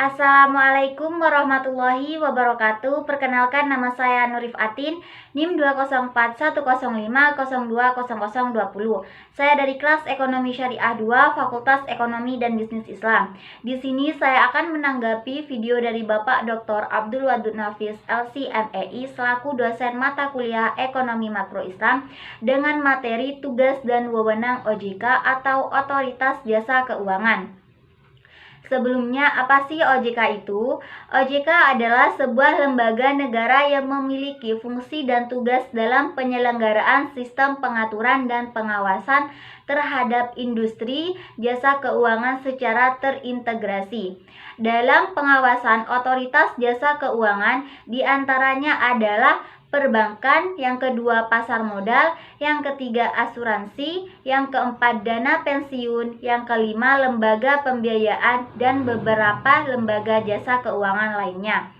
Assalamualaikum warahmatullahi wabarakatuh. Perkenalkan, nama saya Nurif Atin, NIM 20411502020. Saya dari kelas Ekonomi Syariah 2, Fakultas Ekonomi dan Bisnis Islam. Di sini saya akan menanggapi video dari Bapak Dr. Abdul Wadud Nafis, LC.MEI, selaku dosen mata kuliah Ekonomi Makro Islam dengan materi tugas dan wewenang OJK atau Otoritas Jasa Keuangan. Sebelumnya, apa sih OJK itu? OJK adalah sebuah lembaga negara yang memiliki fungsi dan tugas dalam penyelenggaraan sistem pengaturan dan pengawasan terhadap industri jasa keuangan secara terintegrasi. Dalam pengawasan otoritas jasa keuangan, diantaranya adalah perbankan, yang kedua pasar modal, yang ketiga asuransi, yang keempat dana pensiun, yang kelima lembaga pembiayaan, dan beberapa lembaga jasa keuangan lainnya.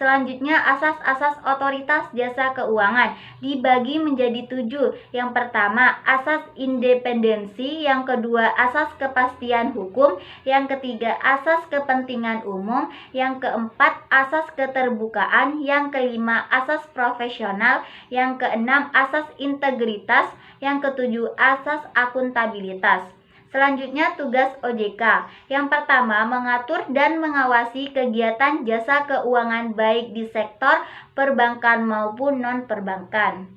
Selanjutnya, asas-asas otoritas jasa keuangan dibagi menjadi 7. Yang pertama, asas independensi, yang kedua, asas kepastian hukum, yang ketiga, asas kepentingan umum, yang keempat, asas keterbukaan, yang kelima, asas profesional, yang keenam, asas integritas, yang ketujuh, asas akuntabilitas. Selanjutnya, tugas OJK. Yang pertama, mengatur dan mengawasi kegiatan jasa keuangan baik di sektor perbankan maupun non-perbankan.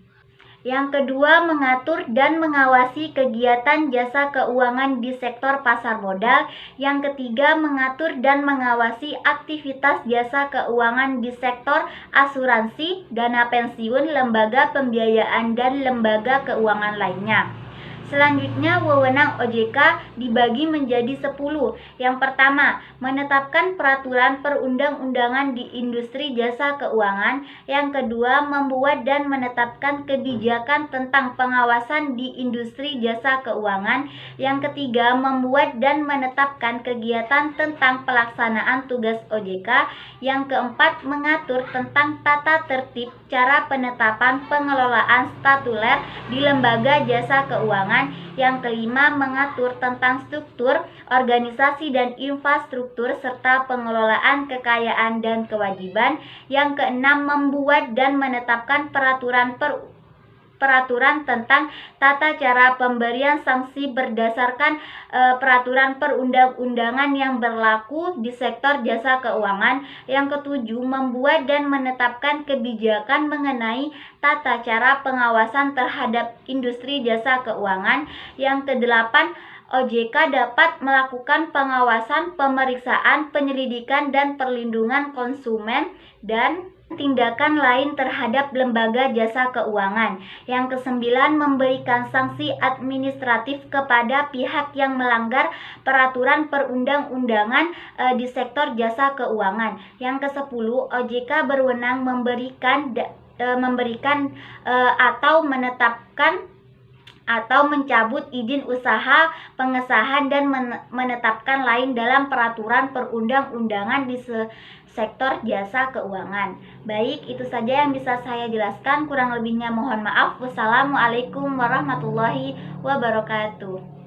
Yang kedua, mengatur dan mengawasi kegiatan jasa keuangan di sektor pasar modal. Yang ketiga, mengatur dan mengawasi aktivitas jasa keuangan di sektor asuransi, dana pensiun, lembaga pembiayaan, dan lembaga keuangan lainnya. Selanjutnya, wewenang OJK dibagi menjadi 10. Yang pertama, menetapkan peraturan perundang-undangan di industri jasa keuangan. Yang kedua, membuat dan menetapkan kebijakan tentang pengawasan di industri jasa keuangan. Yang ketiga, membuat dan menetapkan kegiatan tentang pelaksanaan tugas OJK. Yang keempat, mengatur tentang tata tertib cara penetapan pengelolaan statuler di lembaga jasa keuangan. Yang kelima, mengatur tentang struktur, organisasi dan infrastruktur serta pengelolaan kekayaan dan kewajiban. Yang keenam, membuat dan menetapkan peraturan tentang tata cara pemberian sanksi berdasarkan peraturan perundang-undangan yang berlaku di sektor jasa keuangan. Yang ketujuh, membuat dan menetapkan kebijakan mengenai tata cara pengawasan terhadap industri jasa keuangan. Yang kedelapan, OJK dapat melakukan pengawasan, pemeriksaan, penyelidikan, dan perlindungan konsumen dan tindakan lain terhadap lembaga jasa keuangan. Yang kesembilan, memberikan sanksi administratif kepada pihak yang melanggar peraturan perundang-undangan di sektor jasa keuangan. Yang kesepuluh, OJK berwenang memberikan atau menetapkan atau mencabut izin usaha, pengesahan dan menetapkan lain dalam peraturan perundang-undangan di sektor jasa keuangan. Baik, itu saja yang bisa saya jelaskan. Kurang lebihnya mohon maaf. Wassalamualaikum warahmatullahi wabarakatuh.